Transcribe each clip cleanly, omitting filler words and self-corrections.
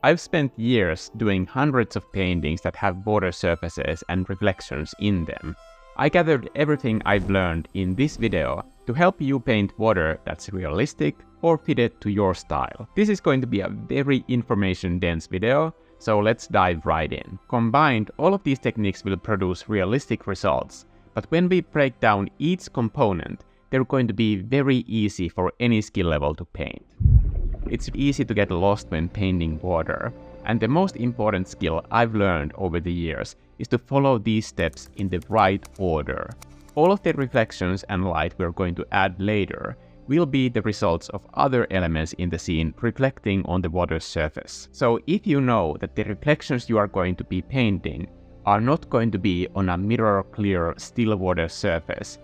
I've spent years doing hundreds of paintings that have water surfaces and reflections in them. I gathered everything I've learned in this video to help you paint water that's realistic or fitted to your style. This is going to be a very information-dense video, so let's dive right in. Combined, all of these techniques will produce realistic results, but when we break down each component, they're going to be very easy for any skill level to paint. It's easy to get lost when painting water, and the most important skill I've learned over the years is to follow these steps in the right order. All of the reflections and light we're going to add later will be the results of other elements in the scene reflecting on the water's surface. So if you know that the reflections you are going to be painting are not going to be on a mirror-clear still water surface,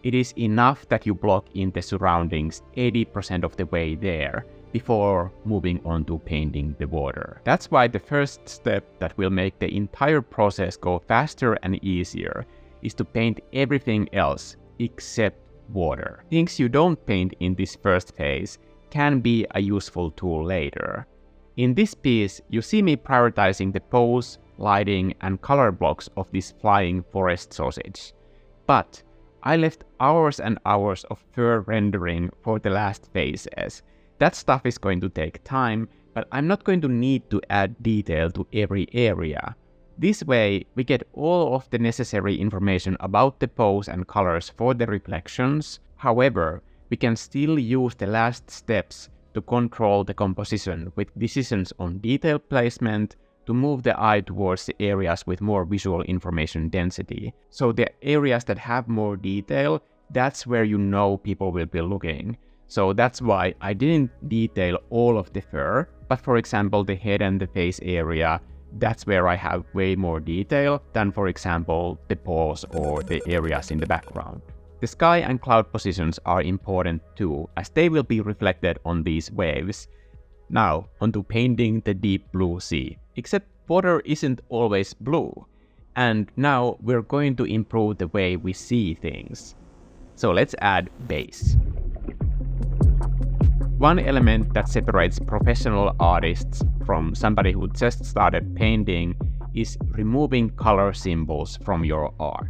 it is enough that you block in the surroundings 80% of the way there before moving on to painting the water. That's why the first step that will make the entire process go faster and easier is to paint everything else except water. Things you don't paint in this first phase can be a useful tool later. In this piece, you see me prioritizing the pose, lighting, and color blocks of this flying forest sausage. But I left hours and hours of fur rendering for the last phases. That stuff is going to take time, but I'm not going to need to add detail to every area. This way, we get all of the necessary information about the pose and colors for the reflections. However, we can still use the last steps to control the composition with decisions on detail placement to move the eye towards the areas with more visual information density. So the areas that have more detail, that's where you know people will be looking. So that's why I didn't detail all of the fur, but for example the head and the face area, that's where I have way more detail than for example the paws or the areas in the background. The sky and cloud positions are important too, as they will be reflected on these waves. Now onto painting the deep blue sea. Except water isn't always blue, and now we're going to improve the way we see things. So let's add base. One element that separates professional artists from somebody who just started painting is removing color symbols from your art.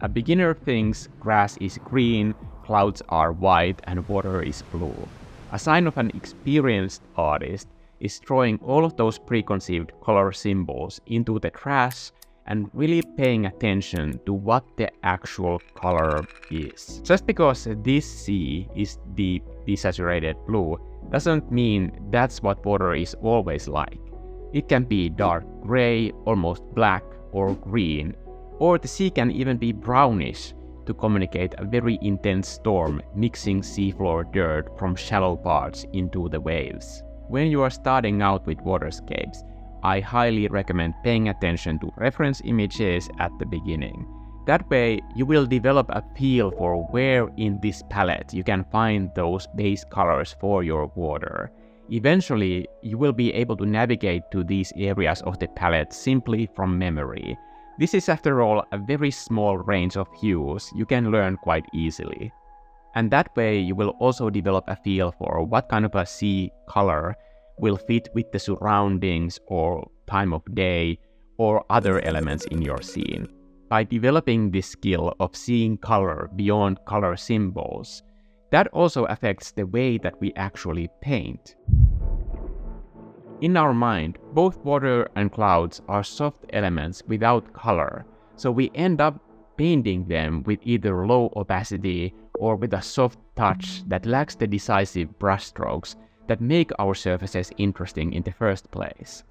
A beginner thinks grass is green, clouds are white, and water is blue. A sign of an experienced artist is throwing all of those preconceived color symbols into the trash and really paying attention to what the actual color is. Just because this sea is deep, desaturated blue doesn't mean that's what water is always like. It can be dark gray, almost black, or green, or the sea can even be brownish to communicate a very intense storm mixing seafloor dirt from shallow parts into the waves. When you are starting out with waterscapes, I highly recommend paying attention to reference images at the beginning. That way, you will develop a feel for where in this palette you can find those base colors for your water. Eventually, you will be able to navigate to these areas of the palette simply from memory. This is after all a very small range of hues you can learn quite easily. And that way, you will also develop a feel for what kind of a sea color will fit with the surroundings or time of day or other elements in your scene. By developing this skill of seeing color beyond color symbols, that also affects the way that we actually paint. In our mind, both water and clouds are soft elements without color, so we end up painting them with either low opacity or with a soft touch that lacks the decisive brushstrokes that make our surfaces interesting in the first place.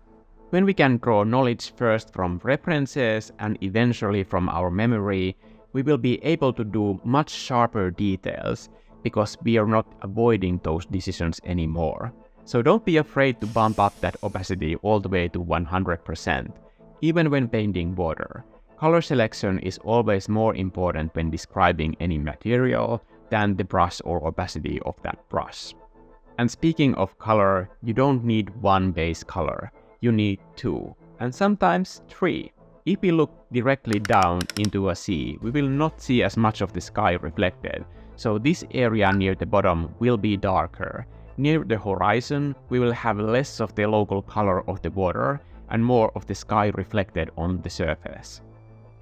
When we can draw knowledge first from references and eventually from our memory, we will be able to do much sharper details because we are not avoiding those decisions anymore. So don't be afraid to bump up that opacity all the way to 100%, even when painting water. Color selection is always more important when describing any material than the brush or opacity of that brush. And speaking of color, you don't need one base color, you need two, and sometimes three. If we look directly down into a sea, we will not see as much of the sky reflected, so this area near the bottom will be darker. Near the horizon, we will have less of the local color of the water and more of the sky reflected on the surface.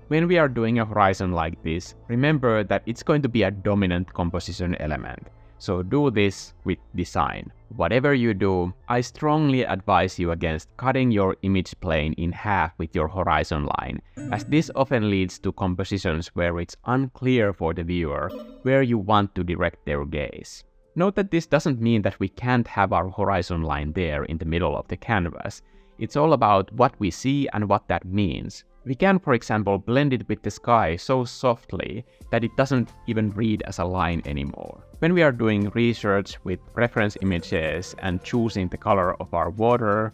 When we are doing a horizon like this, remember that it's going to be a dominant composition element. So do this with design. Whatever you do, I strongly advise you against cutting your image plane in half with your horizon line, as this often leads to compositions where it's unclear for the viewer where you want to direct their gaze. Note that this doesn't mean that we can't have our horizon line there in the middle of the canvas. It's all about what we see and what that means. We can, for example, blend it with the sky so softly that it doesn't even read as a line anymore. When we are doing research with reference images and choosing the color of our water,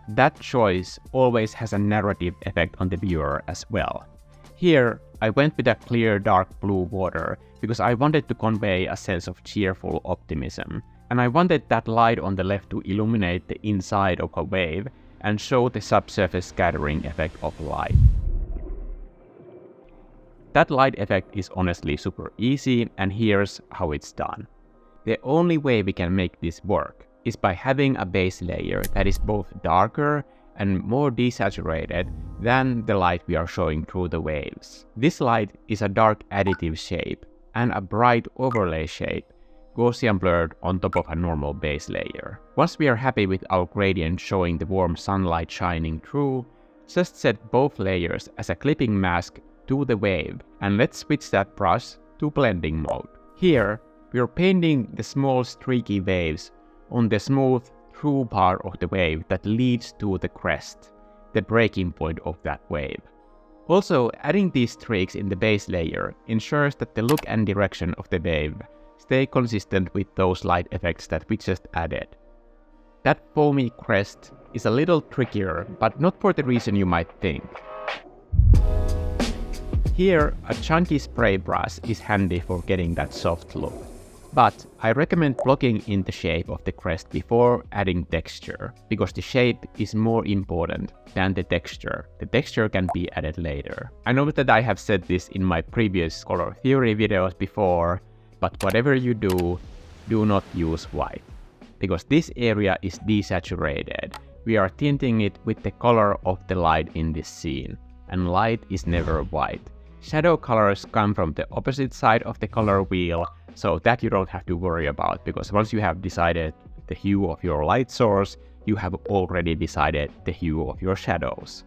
that choice always has a narrative effect on the viewer as well. Here, I went with a clear dark blue water because I wanted to convey a sense of cheerful optimism, and I wanted that light on the left to illuminate the inside of a wave and show the subsurface scattering effect of light. That light effect is honestly super easy, and here's how it's done. The only way we can make this work is by having a base layer that is both darker and more desaturated than the light we are showing through the waves. This light is a dark additive shape and a bright overlay shape, Gaussian blurred on top of a normal base layer. Once we are happy with our gradient showing the warm sunlight shining through, just set both layers as a clipping mask to the wave, and let's switch that brush to blending mode. Here, we are painting the small streaky waves on the smooth through part of the wave that leads to the crest, the breaking point of that wave. Also, adding these streaks in the base layer ensures that the look and direction of the wave stay consistent with those light effects that we just added. That foamy crest is a little trickier, but not for the reason you might think. Here, a chunky spray brush is handy for getting that soft look. But I recommend blocking in the shape of the crest before adding texture, because the shape is more important than the texture. The texture can be added later. I know that I have said this in my previous color theory videos before, but whatever you do, do not use white. Because this area is desaturated, we are tinting it with the color of the light in this scene, and light is never white. Shadow colors come from the opposite side of the color wheel, so that you don't have to worry about, because once you have decided the hue of your light source, you have already decided the hue of your shadows.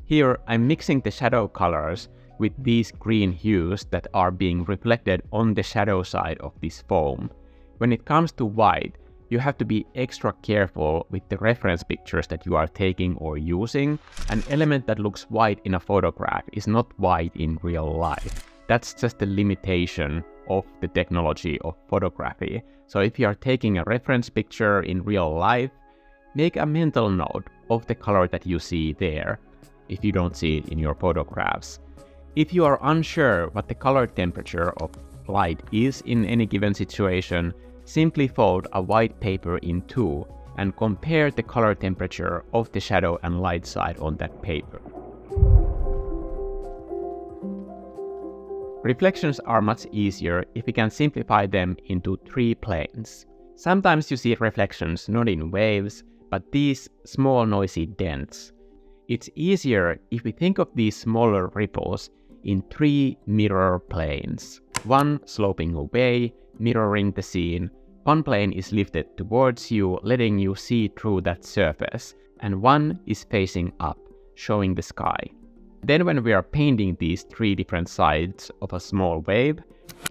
Here, I'm mixing the shadow colors with these green hues that are being reflected on the shadow side of this foam. When it comes to white, you have to be extra careful with the reference pictures that you are taking or using. An element that looks white in a photograph is not white in real life. That's just the limitation of the technology of photography. So if you are taking a reference picture in real life, make a mental note of the color that you see there, if you don't see it in your photographs. If you are unsure what the color temperature of light is in any given situation, simply fold a white paper in two and compare the color temperature of the shadow and light side on that paper. Reflections are much easier if we can simplify them into 3 planes. Sometimes you see reflections not in waves, but these small noisy dents. It's easier if we think of these smaller ripples in 3 mirror planes. One sloping away, mirroring the scene. One plane is lifted towards you, letting you see through that surface, and one is facing up, showing the sky. Then when we are painting these 3 different sides of a small wave,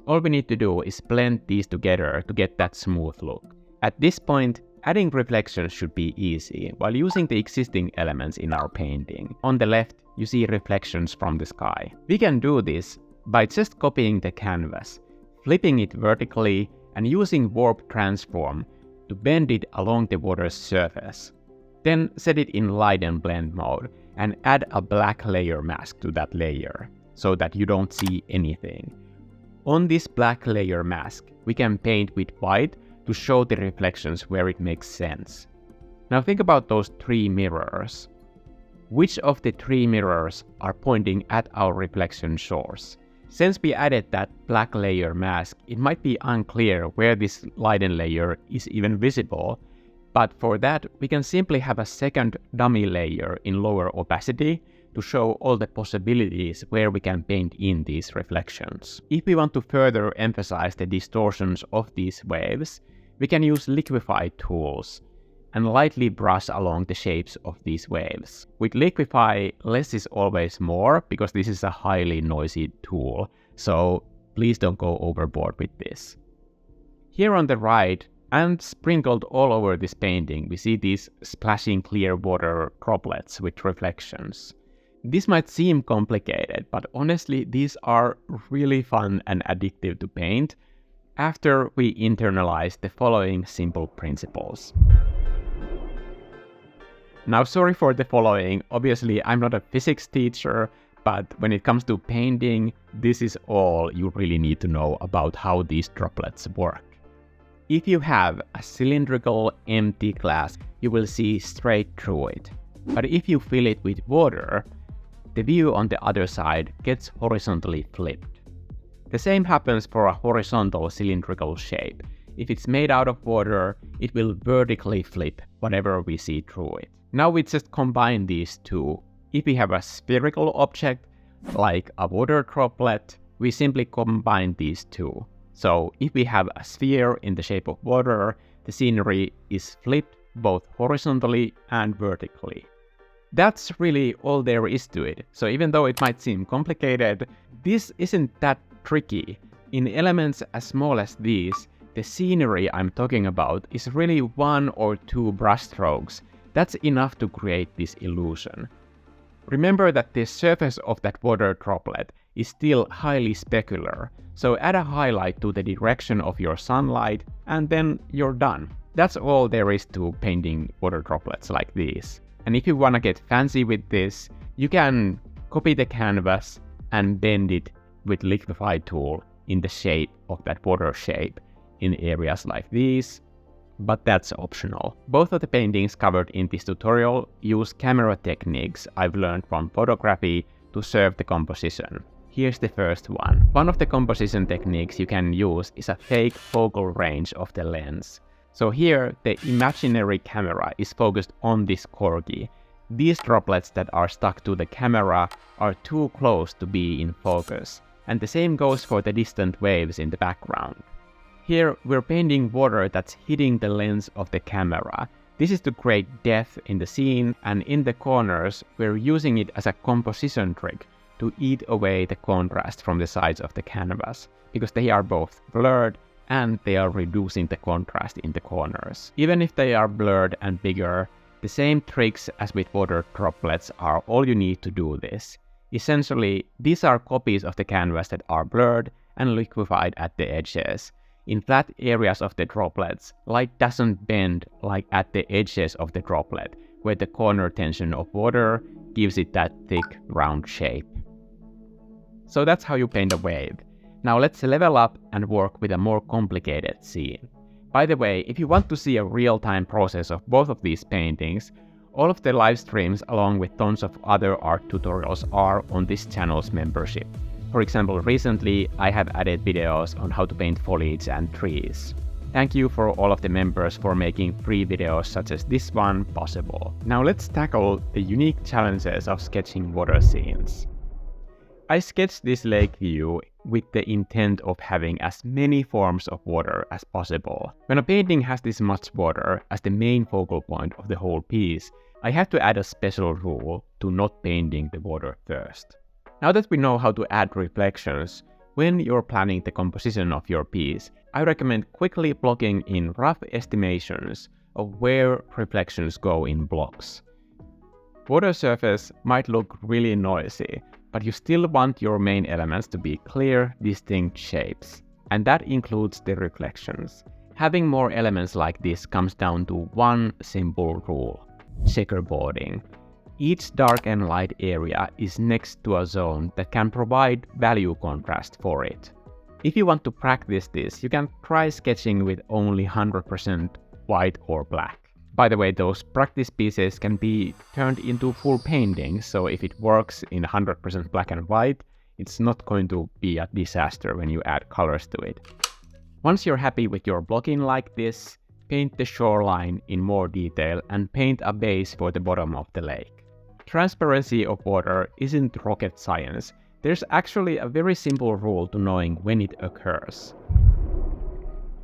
all we need to do is blend these together to get that smooth look. At this point, adding reflections should be easy while using the existing elements in our painting. On the left, you see reflections from the sky. We can do this by just copying the canvas, flipping it vertically, and using warp transform to bend it along the water's surface. Then set it in light and blend mode and add a black layer mask to that layer so that you don't see anything. On this black layer mask, we can paint with white to show the reflections where it makes sense. Now think about those 3 mirrors. Which of the 3 mirrors are pointing at our reflection source? Since we added that black layer mask, it might be unclear where this lighten layer is even visible, but for that we can simply have a second dummy layer in lower opacity to show all the possibilities where we can paint in these reflections. If we want to further emphasize the distortions of these waves, we can use liquify tools and lightly brush along the shapes of these waves. With liquify, less is always more because this is a highly noisy tool, so please don't go overboard with this. Here on the right, and sprinkled all over this painting, we see these splashing clear water droplets with reflections. This might seem complicated, but honestly, these are really fun and addictive to paint after we internalize the following simple principles. Now, sorry for the following. Obviously, I'm not a physics teacher, but when it comes to painting, this is all you really need to know about how these droplets work. If you have a cylindrical empty glass, you will see straight through it. But if you fill it with water, the view on the other side gets horizontally flipped. The same happens for a horizontal cylindrical shape. If it's made out of water, it will vertically flip whatever we see through it. Now we just combine these two. If we have a spherical object, like a water droplet, we simply combine these two. So if we have a sphere in the shape of water, the scenery is flipped both horizontally and vertically. That's really all there is to it. So even though it might seem complicated, this isn't that tricky. In elements as small as these, the scenery I'm talking about is really 1 or 2 brushstrokes. That's enough to create this illusion. Remember that the surface of that water droplet is still highly specular, so add a highlight to the direction of your sunlight and then you're done. That's all there is to painting water droplets like these. And if you want to get fancy with this, you can copy the canvas and bend it with liquify tool in the shape of that water shape in areas like these, but that's optional. Both of the paintings covered in this tutorial use camera techniques I've learned from photography to serve the composition. Here's the first one. One of the composition techniques you can use is a fake focal range of the lens. So here, the imaginary camera is focused on this corgi. These droplets that are stuck to the camera are too close to be in focus, and the same goes for the distant waves in the background. Here, we're painting water that's hitting the lens of the camera. This is to create depth in the scene, and in the corners, we're using it as a composition trick to eat away the contrast from the sides of the canvas, because they are both blurred and they are reducing the contrast in the corners. Even if they are blurred and bigger, the same tricks as with water droplets are all you need to do this. Essentially, these are copies of the canvas that are blurred and liquefied at the edges. In flat areas of the droplets, light doesn't bend like at the edges of the droplet, where the corner tension of water gives it that thick, round shape. So that's how you paint a wave. Now let's level up and work with a more complicated scene. By the way, if you want to see a real-time process of both of these paintings, all of the live streams along with tons of other art tutorials are on this channel's membership. For example, recently I have added videos on how to paint foliage and trees. Thank you for all of the members for making free videos such as this one possible. Now let's tackle the unique challenges of sketching water scenes. I sketched this lake view with the intent of having as many forms of water as possible. When a painting has this much water as the main focal point of the whole piece, I have to add a special rule to not painting the water first. Now that we know how to add reflections, when you're planning the composition of your piece, I recommend quickly blocking in rough estimations of where reflections go in blocks. Water surface might look really noisy, but you still want your main elements to be clear, distinct shapes. And that includes the reflections. Having more elements like this comes down to one simple rule: checkerboarding. Each dark and light area is next to a zone that can provide value contrast for it. If you want to practice this, you can try sketching with only 100% white or black. By the way, those practice pieces can be turned into full paintings, so if it works in 100% black and white, It's not going to be a disaster when you add colors to it. Once you're happy with your blocking like this, paint the shoreline in more detail and paint a base for the bottom of the lake. Transparency of water isn't rocket science. There's actually a very simple rule to knowing when it occurs.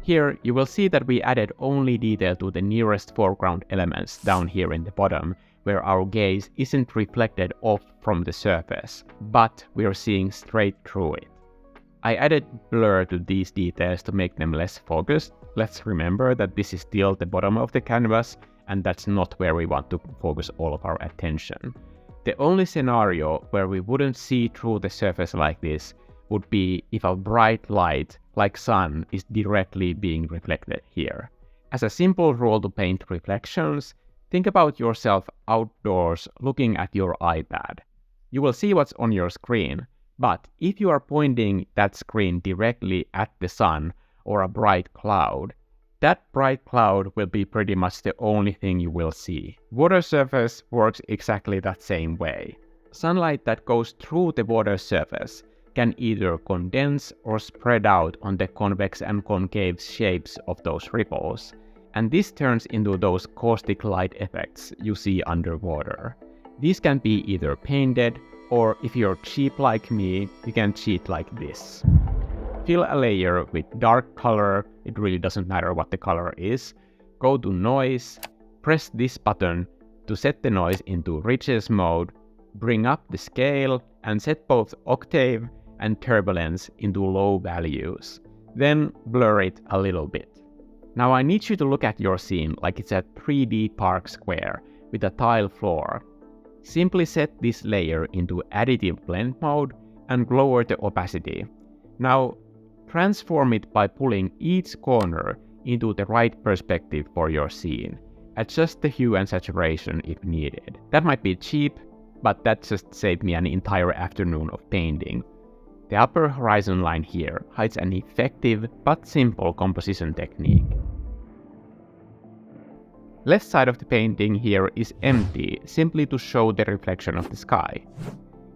Here you will see that we added only detail to the nearest foreground elements down here in the bottom, where our gaze isn't reflected off from the surface, but we're seeing straight through it. I added blur to these details to make them less focused. Let's remember that this is still the bottom of the canvas, and that's not where we want to focus all of our attention. The only scenario where we wouldn't see through the surface like this would be if a bright light, like sun, is directly being reflected here. As a simple rule to paint reflections, think about yourself outdoors looking at your iPad. You will see what's on your screen, but if you are pointing that screen directly at the sun or a bright cloud, that bright cloud will be pretty much the only thing you will see. Water surface works exactly that same way. Sunlight that goes through the water surface can either condense or spread out on the convex and concave shapes of those ripples, and this turns into those caustic light effects you see underwater. These can be either painted, or if you're cheap like me, you can cheat like this. Fill a layer with dark color, it really doesn't matter what the color is. Go to Noise, press this button to set the noise into Riches mode, bring up the scale and set both octave and turbulence into low values. Then blur it a little bit. Now I need you to look at your scene like it's a 3D park square with a tile floor. Simply set this layer into additive blend mode and lower the opacity. Now transform it by pulling each corner into the right perspective for your scene. Adjust the hue and saturation if needed. That might be cheap, but that just saved me an entire afternoon of painting. The upper horizon line here hides an effective but simple composition technique. Left side of the painting here is empty, simply to show the reflection of the sky.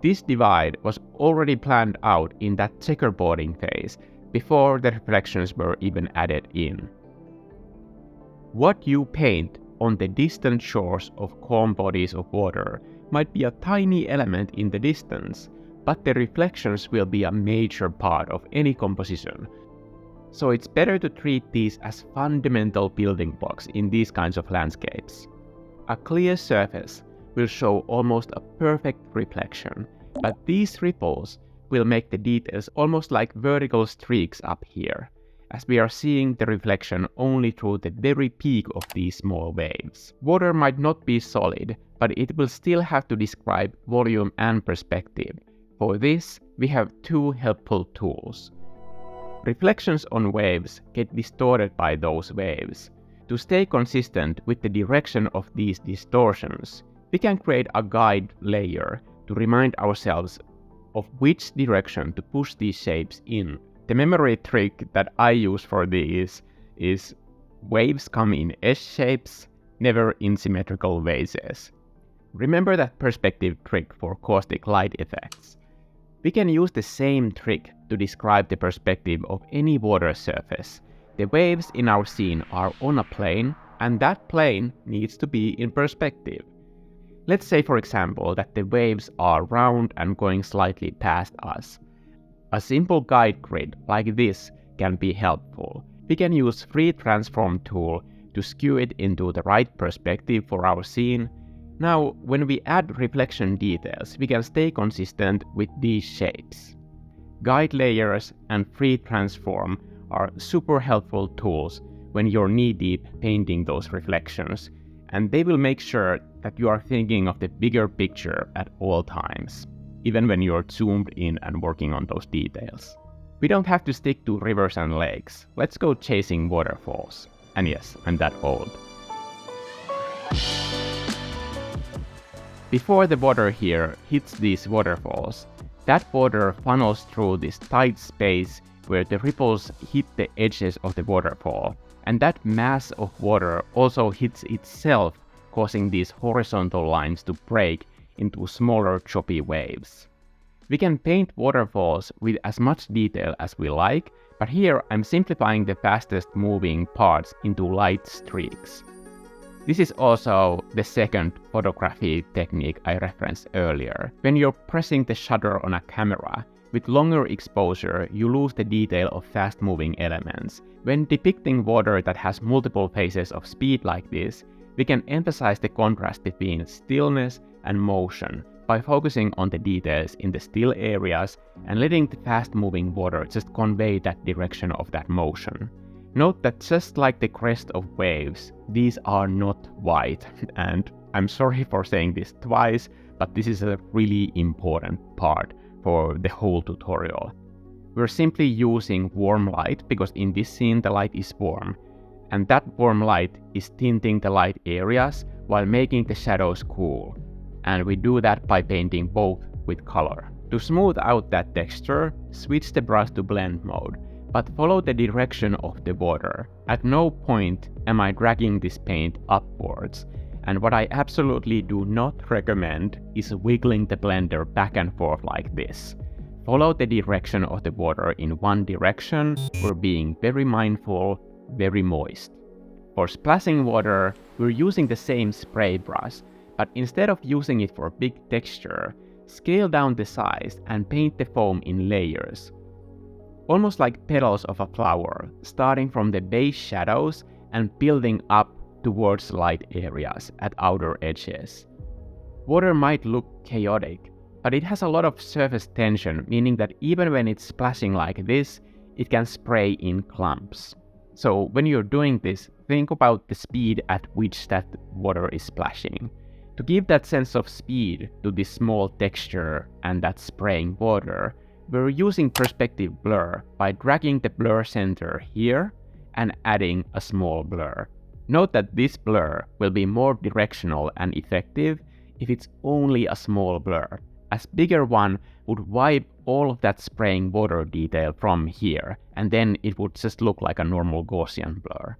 This divide was already planned out in that checkerboarding phase, before the reflections were even added in. What you paint on the distant shores of calm bodies of water might be a tiny element in the distance, but the reflections will be a major part of any composition. So it's better to treat these as fundamental building blocks in these kinds of landscapes. A clear surface will show almost a perfect reflection, but these ripples will make the details almost like vertical streaks up here, as we are seeing the reflection only through the very peak of these small waves. Water might not be solid, but it will still have to describe volume and perspective. For this, we have two helpful tools. Reflections on waves get distorted by those waves. To stay consistent with the direction of these distortions, we can create a guide layer to remind ourselves of which direction to push these shapes in. The memory trick that I use for these is waves come in S-shapes, never in symmetrical vases. Remember that perspective trick for caustic light effects. We can use the same trick to describe the perspective of any water surface. The waves in our scene are on a plane, and that plane needs to be in perspective. Let's say, for example, that the waves are round and going slightly past us. A simple guide grid like this can be helpful. We can use Free Transform tool to skew it into the right perspective for our scene. Now, when we add reflection details, we can stay consistent with these shapes. Guide layers and Free Transform are super helpful tools when you're knee-deep painting those reflections, and they will make sure that you are thinking of the bigger picture at all times, even when you're zoomed in and working on those details. We don't have to stick to rivers and lakes. Let's go chasing waterfalls. And yes, I'm that old. Before the water here hits these waterfalls, that water funnels through this tight space where the ripples hit the edges of the waterfall, and that mass of water also hits itself, causing these horizontal lines to break into smaller choppy waves. We can paint waterfalls with as much detail as we like, but here I'm simplifying the fastest moving parts into light streaks. This is also the second photography technique I referenced earlier. When you're pressing the shutter on a camera, with longer exposure, you lose the detail of fast-moving elements. When depicting water that has multiple phases of speed like this, we can emphasize the contrast between stillness and motion by focusing on the details in the still areas and letting the fast-moving water just convey that direction of that motion. Note that just like the crest of waves, these are not white, and I'm sorry for saying this twice, but this is a really important part for the whole tutorial. We're simply using warm light because in this scene the light is warm, and that warm light is tinting the light areas while making the shadows cool, and we do that by painting both with color. To smooth out that texture, switch the brush to blend mode, but follow the direction of the water. At no point am I dragging this paint upwards, and what I absolutely do not recommend is wiggling the blender back and forth like this. Follow the direction of the water in one direction or being very mindful, very moist. For splashing water, we're using the same spray brush, but instead of using it for big texture, scale down the size and paint the foam in layers. Almost like petals of a flower, starting from the base shadows and building up towards light areas at outer edges. Water might look chaotic, but it has a lot of surface tension, meaning that even when it's splashing like this, it can spray in clumps. So when you're doing this, think about the speed at which that water is splashing. To give that sense of speed to this small texture and that spraying water, we're using perspective blur by dragging the blur center here and adding a small blur. Note that this blur will be more directional and effective if it's only a small blur. A bigger one would wipe all of that spraying water detail from here, and then it would just look like a normal Gaussian blur.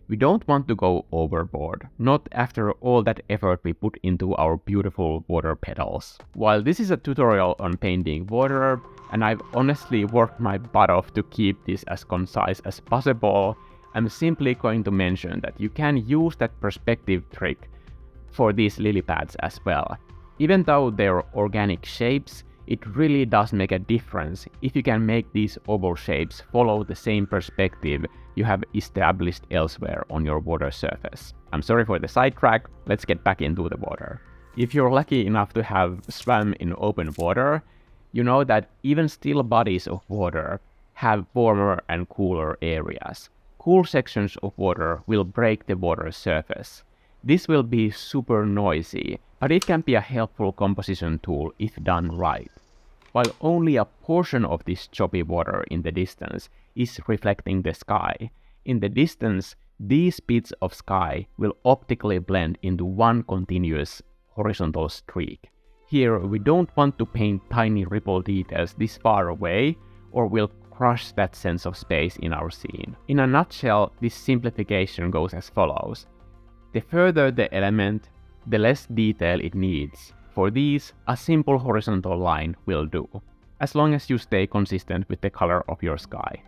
We don't want to go overboard, not after all that effort we put into our beautiful water petals. While this is a tutorial on painting water, and I've honestly worked my butt off to keep this as concise as possible, I'm simply going to mention that you can use that perspective trick for these lily pads as well. Even though they're organic shapes, it really does make a difference if you can make these oval shapes follow the same perspective you have established elsewhere on your water surface. I'm sorry for the sidetrack, let's get back into the water. If you're lucky enough to have swam in open water, you know that even still bodies of water have warmer and cooler areas. Cool sections of water will break the water's surface. This will be super noisy, but it can be a helpful composition tool if done right. While only a portion of this choppy water in the distance is reflecting the sky, in the distance, these bits of sky will optically blend into one continuous horizontal streak. Here, we don't want to paint tiny ripple details this far away, or we'll crush that sense of space in our scene. In a nutshell, this simplification goes as follows. The further the element, the less detail it needs. For these, a simple horizontal line will do, as long as you stay consistent with the color of your sky.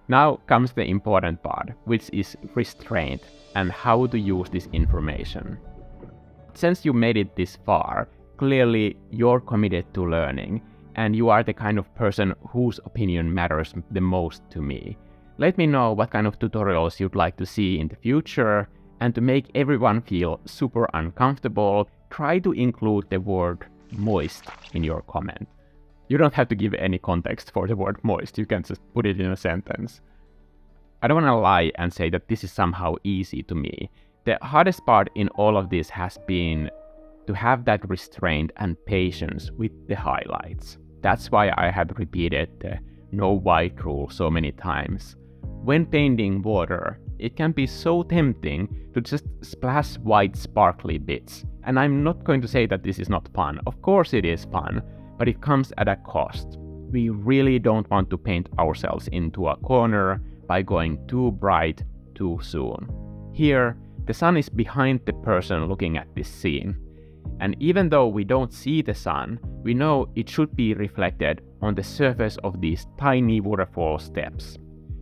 Now comes the important part, which is restraint and how to use this information. Since you made it this far, clearly you're committed to learning, and you are the kind of person whose opinion matters the most to me. Let me know what kind of tutorials you'd like to see in the future, and to make everyone feel super uncomfortable, try to include the word moist in your comment. You don't have to give any context for the word moist, you can just put it in a sentence. I don't want to lie and say that this is somehow easy to me. The hardest part in all of this has been to have that restraint and patience with the highlights. That's why I have repeated the no white rule so many times. When painting water, it can be so tempting to just splash white sparkly bits. And I'm not going to say that this is not fun. Of course it is fun, but it comes at a cost. We really don't want to paint ourselves into a corner by going too bright too soon. Here, the sun is behind the person looking at this scene. And even though we don't see the sun, we know it should be reflected on the surface of these tiny waterfall steps.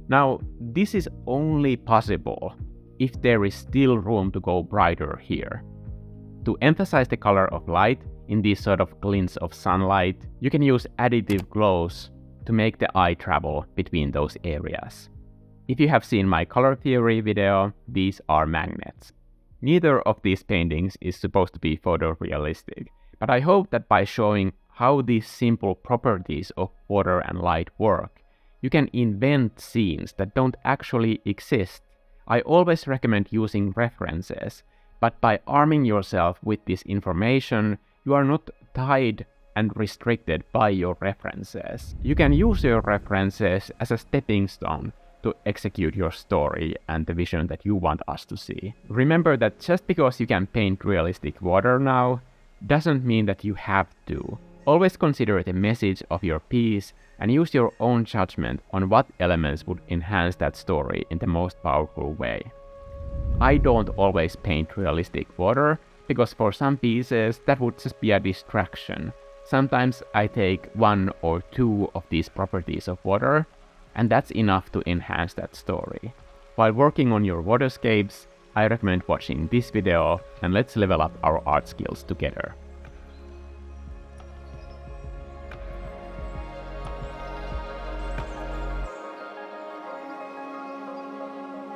Now, this is only possible if there is still room to go brighter here. To emphasize the color of light in these sort of glints of sunlight, you can use additive glows to make the eye travel between those areas. If you have seen my color theory video, these are magnets. Neither of these paintings is supposed to be photorealistic, but I hope that by showing how these simple properties of water and light work, you can invent scenes that don't actually exist. I always recommend using references, but by arming yourself with this information, you are not tied and restricted by your references. You can use your references as a stepping stone to execute your story and the vision that you want us to see. Remember that just because you can paint realistic water now, doesn't mean that you have to. Always consider the message of your piece and use your own judgment on what elements would enhance that story in the most powerful way. I don't always paint realistic water, because for some pieces that would just be a distraction. Sometimes I take one or two of these properties of water, and that's enough to enhance that story. While working on your waterscapes, I recommend watching this video, and let's level up our art skills together.